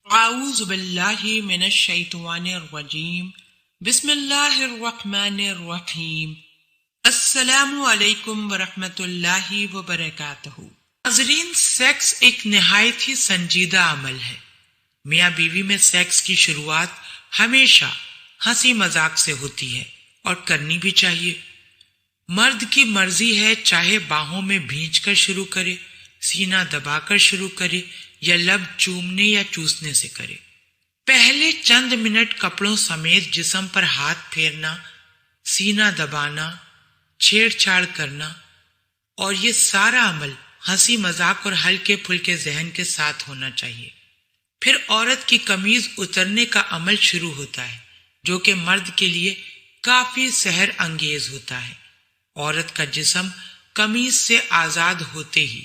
اعوذ باللہ من الشیطان الرجیم بسم اللہ الرحمن الرحیم السلام علیکم ورحمۃ اللہ وبرکاتہ۔ ناظرین، سیکس ایک نہایت ہی سنجیدہ عمل ہے۔ میاں بیوی میں سیکس کی شروعات ہمیشہ ہنسی مذاق سے ہوتی ہے اور کرنی بھی چاہیے۔ مرد کی مرضی ہے چاہے باہوں میں بھینچ کر شروع کرے، سینہ دبا کر شروع کرے یا لب چومنے یا چوسنے سے کرے۔ پہلے چند منٹ کپڑوں سمیت جسم پر ہاتھ پھیرنا، سینہ دبانا، چھیڑ چھاڑ کرنا، اور یہ سارا عمل ہنسی مذاق اور ہلکے پھلکے ذہن کے ساتھ ہونا چاہیے۔ پھر عورت کی قمیض اترنے کا عمل شروع ہوتا ہے، جو کہ مرد کے لیے کافی سحر انگیز ہوتا ہے۔ عورت کا جسم قمیض سے آزاد ہوتے ہی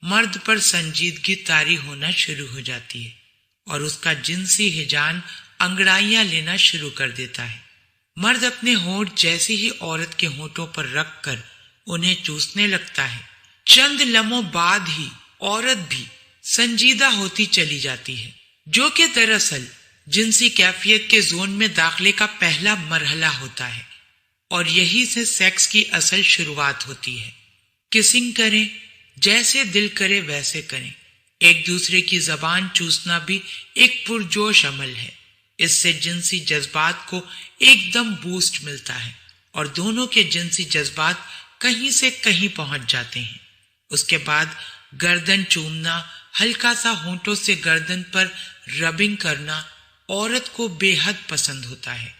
مرد پر سنجیدگی طاری ہونا شروع ہو جاتی ہے اور اس کا جنسی ہیجان انگڑائیاں لینا شروع کر دیتا ہے۔ مرد اپنے ہونٹ جیسے ہی عورت کے ہونٹوں پر رکھ کر انہیں چوسنے لگتا ہے، چند لمحوں بعد ہی عورت بھی سنجیدہ ہوتی چلی جاتی ہے، جو کہ دراصل جنسی کیفیت کے زون میں داخلے کا پہلا مرحلہ ہوتا ہے، اور یہی سے سیکس کی اصل شروعات ہوتی ہے۔ کسنگ کریں، جیسے دل کرے ویسے کریں۔ ایک دوسرے کی زبان چوسنا بھی ایک پرجوش عمل ہے۔ اس سے جنسی جذبات کو ایک دم بوسٹ ملتا ہے اور دونوں کے جنسی جذبات کہیں سے کہیں پہنچ جاتے ہیں۔ اس کے بعد گردن چومنا، ہلکا سا ہونٹوں سے گردن پر ربنگ کرنا عورت کو بے حد پسند ہوتا ہے،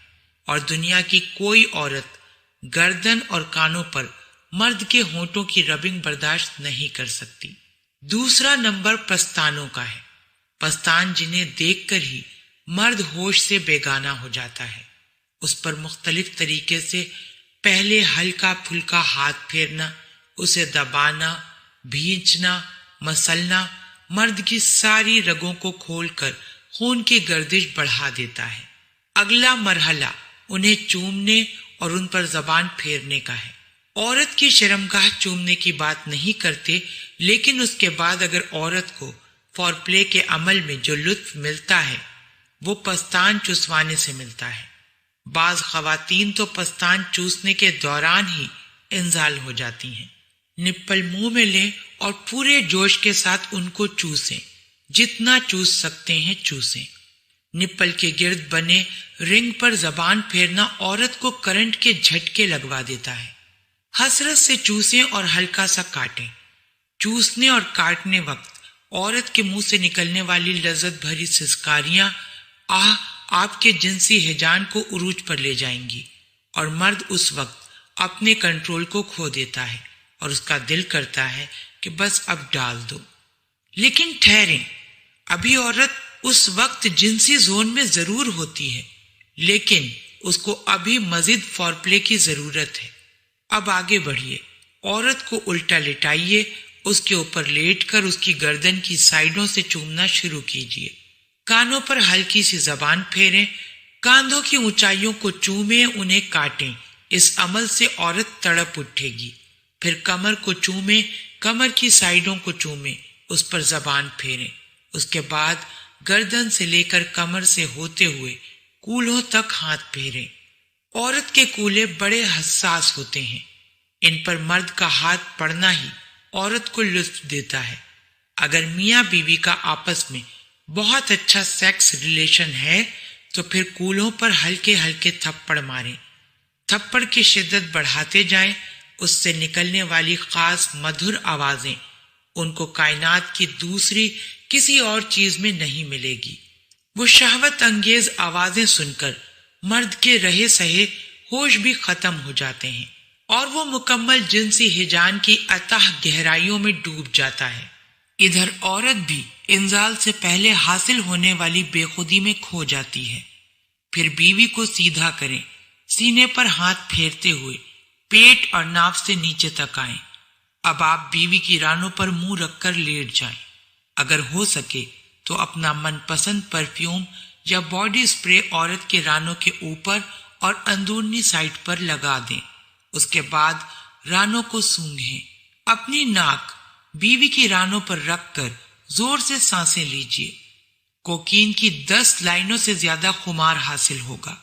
اور دنیا کی کوئی عورت گردن اور کانوں پر مرد کے ہونٹوں کی ربنگ برداشت نہیں کر سکتی۔ دوسرا نمبر پستانوں کا ہے۔ پستان جنہیں دیکھ کر ہی مرد ہوش سے بیگانہ ہو جاتا ہے۔ اس پر مختلف طریقے سے پہلے ہلکا پھلکا ہاتھ پھیرنا، اسے دبانا، بھینچنا، مسلنا مرد کی ساری رگوں کو کھول کر خون کی گردش بڑھا دیتا ہے۔ اگلا مرحلہ انہیں چومنے اور ان پر زبان پھیرنے کا ہے۔ عورت کی شرمگاہ چومنے کی بات نہیں کرتے، لیکن اس کے بعد اگر عورت کو فور پلے کے عمل میں جو لطف ملتا ہے وہ پستان چسوانے سے ملتا ہے۔ بعض خواتین تو پستان چوسنے کے دوران ہی انزال ہو جاتی ہیں۔ نپل منہ میں لیں اور پورے جوش کے ساتھ ان کو چوسیں، جتنا چوس سکتے ہیں چوسیں۔ نپل کے گرد بنے رنگ پر زبان پھیرنا عورت کو کرنٹ کے جھٹکے لگوا دیتا ہے۔ حسرت سے چوسیں اور ہلکا سا کاٹیں۔ چوسنے اور کاٹنے وقت عورت کے منہ سے نکلنے والی لذت بھری سسکاریاں آپ کے جنسی ہیجان کو عروج پر لے جائیں گی، اور مرد اس وقت اپنے کنٹرول کو کھو دیتا ہے اور اس کا دل کرتا ہے کہ بس اب ڈال دو۔ لیکن ٹھہریں، ابھی عورت اس وقت جنسی زون میں ضرور ہوتی ہے، لیکن اس کو ابھی مزید فور پلے کی ضرورت ہے۔ اب آگے بڑھیے، عورت کو الٹا لٹائیے، اس کے اوپر لیٹ کر اس کی گردن کی سائیڈوں سے چومنا شروع کیجیے۔ کانوں پر ہلکی سی زبان پھیریں، کاندھوں کی اونچائیوں کو چومیں، انہیں کاٹیں۔ اس عمل سے عورت تڑپ اٹھے گی۔ پھر کمر کو چومیں، کمر کی سائیڈوں کو چومیں، اس پر زبان پھیریں۔ اس کے بعد گردن سے لے کر کمر سے ہوتے ہوئے کولہوں تک ہاتھ پھیریں۔ عورت کے کولے بڑے حساس ہوتے ہیں، ان پر مرد کا ہاتھ پڑنا ہی عورت کو لطف دیتا ہے۔ اگر میاں بیوی کا آپس میں بہت اچھا سیکس ریلیشن ہے تو پھر کولوں پر ہلکے ہلکے تھپڑ ماریں۔ تھپڑ کی شدت بڑھاتے جائیں، اس سے نکلنے والی خاص مدھر آوازیں ان کو کائنات کی دوسری کسی اور چیز میں نہیں ملے گی۔ وہ شہوت انگیز آوازیں سن کر مرد کے رہے سہے ہوش بھی ختم ہو جاتے ہیں، اور وہ مکمل جنسی ہیجان کی اتاہ گہرائیوں میں ڈوب جاتا ہے۔ ادھر عورت بھی انزال سے پہلے حاصل ہونے والی بے خودی میں کھو جاتی ہے۔ پھر بیوی کو سیدھا کریں، سینے پر ہاتھ پھیرتے ہوئے پیٹ اور ناف سے نیچے تک آئیں۔ اب آپ بیوی کی رانوں پر منہ رکھ کر لیٹ جائیں۔ اگر ہو سکے تو اپنا من پسند پرفیوم یا باڈی سپرے عورت کے رانوں کے اوپر اور اندرونی سائڈ پر لگا دیں۔ اس کے بعد رانوں کو سونگھیں۔ اپنی ناک بیوی کی رانوں پر رکھ کر زور سے سانسیں لیجیے۔ کوکین کی 10 لائنوں سے زیادہ خمار حاصل ہوگا۔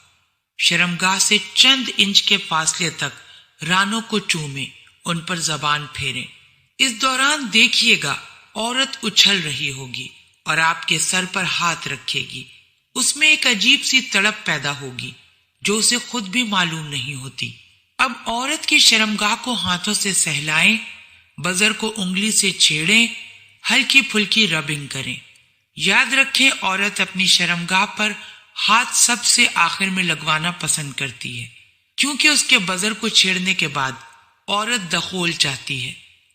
شرمگاہ سے چند انچ کے فاصلے تک رانوں کو چومیں، ان پر زبان پھیریں۔ اس دوران دیکھیے گا عورت اچھل رہی ہوگی اور آپ کے سر پر ہاتھ رکھے گی۔ اس میں ایک عجیب سی تڑپ پیدا ہوگی جو اسے خود بھی معلوم نہیں ہوتی۔ اب عورت کی شرمگاہ کو ہاتھوں سے سہلائیں، بزر کو انگلی سے چھیڑیں، ہلکی پھلکی ربنگ کریں۔ یاد رکھیں عورت اپنی شرمگاہ پر ہاتھ سب سے آخر میں لگوانا پسند کرتی ہے، کیونکہ اس کے بزر کو چھیڑنے کے بعد عورت دخول چاہتی ہے۔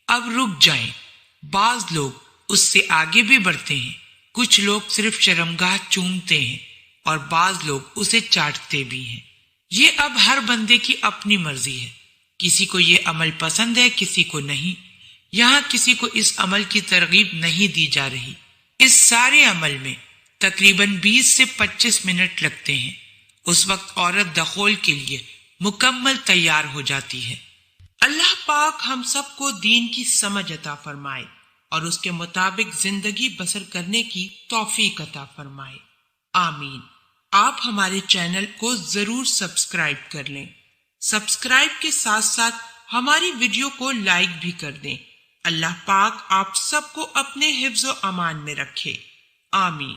اب رک جائیں، بعض لوگ اس سے آگے بھی بڑھتے ہیں۔ کچھ لوگ صرف شرمگاہ چومتے ہیں اور بعض لوگ اسے چاٹتے بھی ہیں۔ یہ اب ہر بندے کی اپنی مرضی ہے، کسی کو یہ عمل پسند ہے، کسی کو نہیں۔ یہاں کسی کو اس عمل کی ترغیب نہیں دی جا رہی۔ اس سارے عمل میں تقریباً 20 سے 25 منٹ لگتے ہیں۔ اس وقت عورت دخول کے لیے مکمل تیار ہو جاتی ہے۔ اللہ پاک ہم سب کو دین کی سمجھ عطا فرمائے اور اس کے مطابق زندگی بسر کرنے کی توفیق عطا فرمائے، آمین۔ آپ ہمارے چینل کو ضرور سبسکرائب کر لیں۔ سبسکرائب کے ساتھ ساتھ ہماری ویڈیو کو لائک بھی کر دیں۔ اللہ پاک آپ سب کو اپنے حفظ و امان میں رکھے، آمین۔